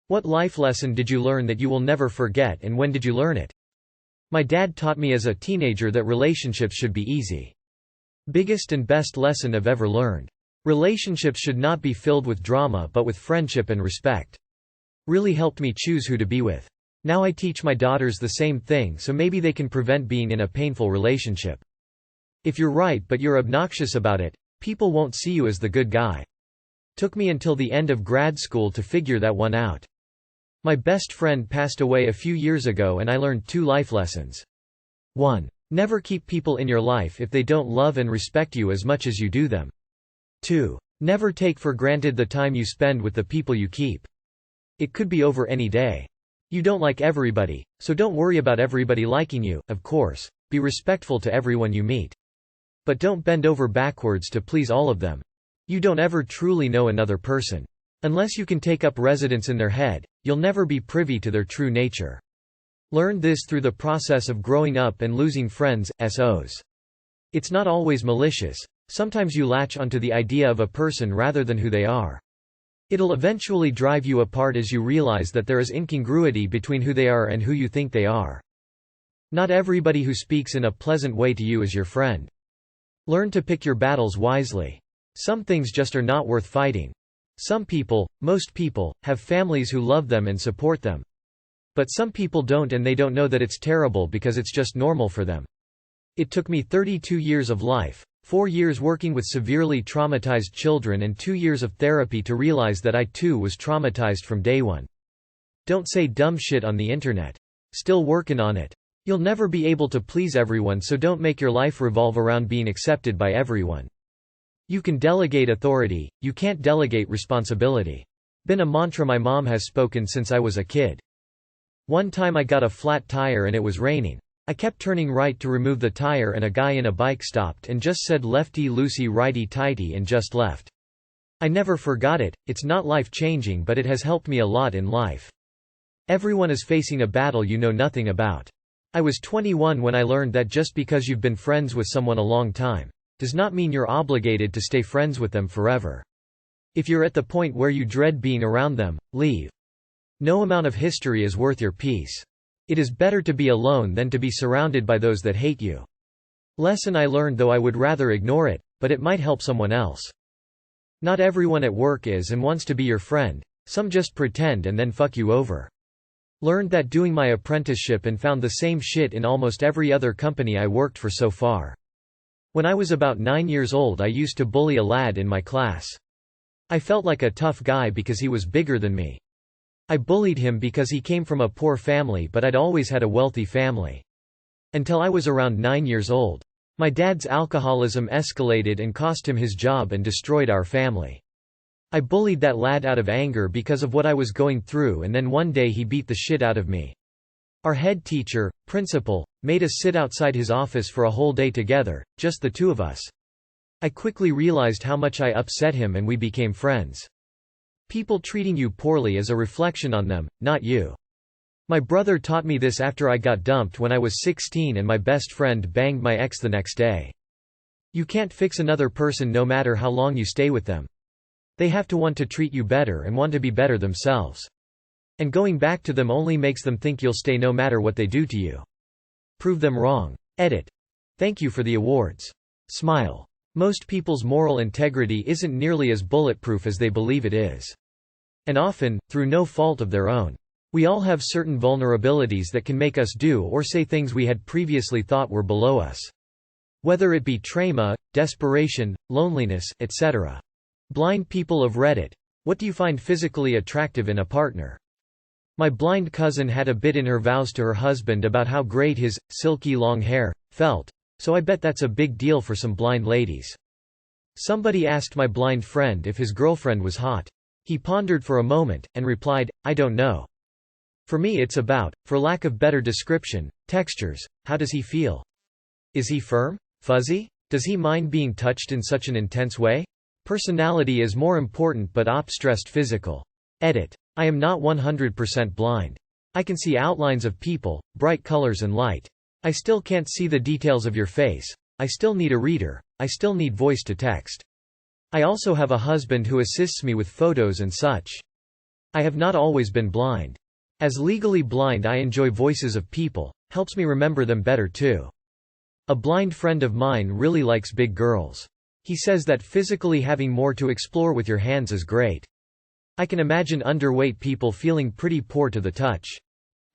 What life lesson did you learn that you will never forget, and when did you learn it? My dad taught me as a teenager that relationships should be easy. Biggest and best lesson I've ever learned. Relationships should not be filled with drama but with friendship and respect. Really helped me choose who to be with. Now I teach my daughters the same thing, so maybe they can prevent being in a painful relationship. If you're right but you're obnoxious about it, people won't see you as the good guy. Took me until the end of grad school to figure that one out. My best friend passed away a few years ago and I learned 2 life lessons. 1. Never keep people in your life if they don't love and respect you as much as you do them. 2. Never take for granted the time you spend with the people you keep. It could be over any day. You don't like everybody, so don't worry about everybody liking you, of course. Be respectful to everyone you meet. But don't bend over backwards to please all of them. You don't ever truly know another person. Unless you can take up residence in their head, you'll never be privy to their true nature. Learned this through the process of growing up and losing friends, SOs. It's not always malicious. Sometimes you latch onto the idea of a person rather than who they are. It'll eventually drive you apart as you realize that there is incongruity between who they are and who you think they are. Not everybody who speaks in a pleasant way to you is your friend. Learn to pick your battles wisely. Some things just are not worth fighting. Some people, most people, have families who love them and support them. But some people don't, and they don't know that it's terrible because it's just normal for them. It took me 32 years of life, 4 years working with severely traumatized children and 2 years of therapy to realize that I too was traumatized from day one. Don't say dumb shit on the internet. Still working on it. You'll never be able to please everyone, so don't make your life revolve around being accepted by everyone. You can delegate authority, you can't delegate responsibility. Been a mantra my mom has spoken since I was a kid. One time I got a flat tire and it was raining. I kept turning right to remove the tire and a guy in a bike stopped and just said lefty loosey righty tighty and just left. I never forgot it. It's not life-changing, but it has helped me a lot in life. Everyone is facing a battle you know nothing about. I was 21 when I learned that just because you've been friends with someone a long time does not mean you're obligated to stay friends with them forever. If you're at the point where you dread being around them, leave. No amount of history is worth your peace. It is better to be alone than to be surrounded by those that hate you. Lesson I learned, though I would rather ignore it, but it might help someone else. Not everyone at work is and wants to be your friend. Some just pretend and then fuck you over. Learned that doing my apprenticeship and found the same shit in almost every other company I worked for so far. When I was about 9 years old, I used to bully a lad in my class. I felt like a tough guy because he was bigger than me. I bullied him because he came from a poor family, but I'd always had a wealthy family. Until I was around 9 years old. My dad's alcoholism escalated and cost him his job and destroyed our family. I bullied that lad out of anger because of what I was going through, and then one day he beat the shit out of me. Our head teacher, principal, made us sit outside his office for a whole day together, just the 2 of us. I quickly realized how much I upset him and we became friends. People treating you poorly is a reflection on them, not you. My brother taught me this after I got dumped when I was 16 and my best friend banged my ex the next day. You can't fix another person no matter how long you stay with them. They have to want to treat you better and want to be better themselves. And going back to them only makes them think you'll stay no matter what they do to you. Prove them wrong. Edit. Thank you for the awards. Smile. Most people's moral integrity isn't nearly as bulletproof as they believe it is. And often, through no fault of their own. We all have certain vulnerabilities that can make us do or say things we had previously thought were below us. Whether it be trauma, desperation, loneliness, etc. Blind people of Reddit. What do you find physically attractive in a partner? My blind cousin had a bit in her vows to her husband about how great his silky long hair felt, so I bet that's a big deal for some blind ladies. Somebody asked my blind friend if his girlfriend was hot. He pondered for a moment, and replied, I don't know. For me it's about, for lack of better description, textures. How does he feel? Is he firm? Fuzzy? Does he mind being touched in such an intense way? Personality is more important but stressed physical. Edit. I am not 100% blind. I can see outlines of people, bright colors and light. I still can't see the details of your face. I still need a reader. I still need voice to text. I also have a husband who assists me with photos and such. I have not always been blind. As legally blind, I enjoy voices of people, helps me remember them better too. A blind friend of mine really likes big girls. He says that physically having more to explore with your hands is great. I can imagine underweight people feeling pretty poor to the touch.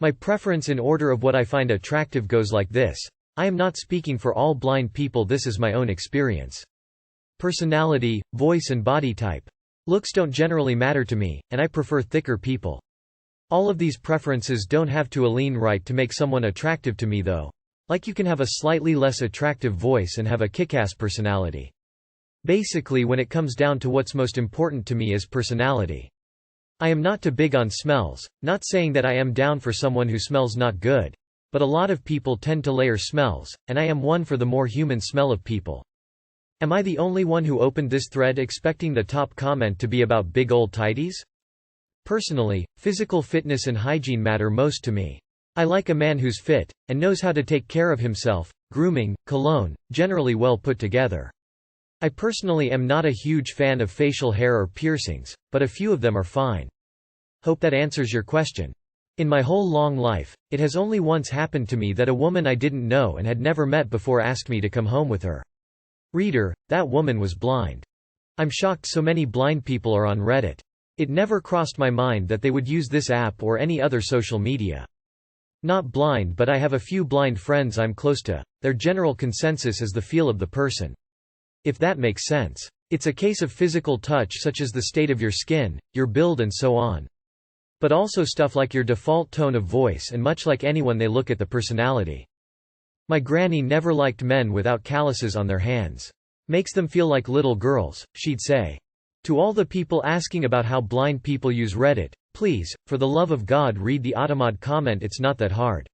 My preference in order of what I find attractive goes like this. I am not speaking for all blind people, this is my own experience. Personality, voice and body type. Looks don't generally matter to me, and I prefer thicker people. All of these preferences don't have to align right to make someone attractive to me though. Like you can have a slightly less attractive voice and have a kick-ass personality. Basically when it comes down to what's most important to me is personality. I am not too big on smells, not saying that I am down for someone who smells not good. But a lot of people tend to layer smells, and I am one for the more human smell of people. Am I the only one who opened this thread expecting the top comment to be about big old tighties? Personally, physical fitness and hygiene matter most to me. I like a man who's fit, and knows how to take care of himself, grooming, cologne, generally well put together. I personally am not a huge fan of facial hair or piercings, but a few of them are fine. Hope that answers your question. In my whole long life, it has only once happened to me that a woman I didn't know and had never met before asked me to come home with her. Reader, that woman was blind. I'm shocked so many blind people are on Reddit. It never crossed my mind that they would use this app or any other social media. Not blind, but I have a few blind friends I'm close to. Their general consensus is the feel of the person. If that makes sense. It's a case of physical touch such as the state of your skin, your build and so on. But also stuff like your default tone of voice, and much like anyone they look at the personality. My granny never liked men without calluses on their hands. Makes them feel like little girls, she'd say. To all the people asking about how blind people use Reddit, please, for the love of God, read the Automod comment, it's not that hard.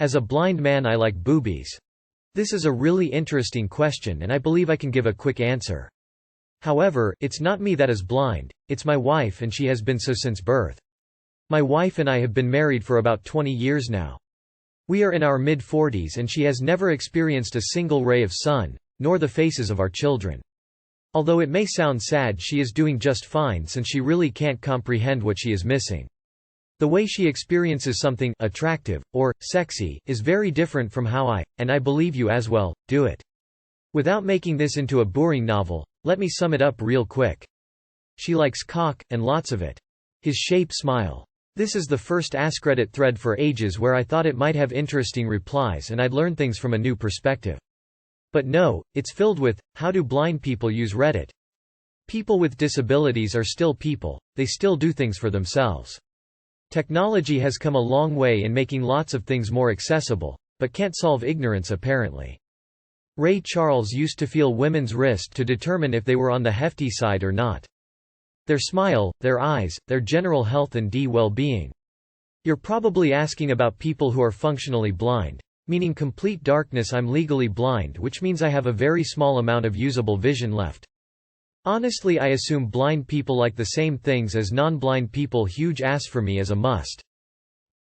As a blind man I like boobies. This is a really interesting question and I believe I can give a quick answer. However, it's not me that is blind, it's my wife, and she has been so since birth. My wife and I have been married for about 20 years now. We are in our mid-40s and she has never experienced a single ray of sun, nor the faces of our children. Although it may sound sad, she is doing just fine since she really can't comprehend what she is missing. The way she experiences something attractive, or sexy, is very different from how I, and I believe you as well, do it. Without making this into a boring novel, let me sum it up real quick. She likes cock, and lots of it. His shape, smile. This is the first AskReddit thread for ages where I thought it might have interesting replies and I'd learn things from a new perspective. But no, it's filled with, how do blind people use Reddit? People with disabilities are still people, they still do things for themselves. Technology has come a long way in making lots of things more accessible, but can't solve ignorance apparently. Ray Charles used to feel women's wrist to determine if they were on the hefty side or not. Their smile, their eyes, their general health and well-being. You're probably asking about people who are functionally blind, meaning complete darkness. I'm legally blind, which means I have a very small amount of usable vision left. Honestly, I assume blind people like the same things as non-blind people. Huge ass for me as a must.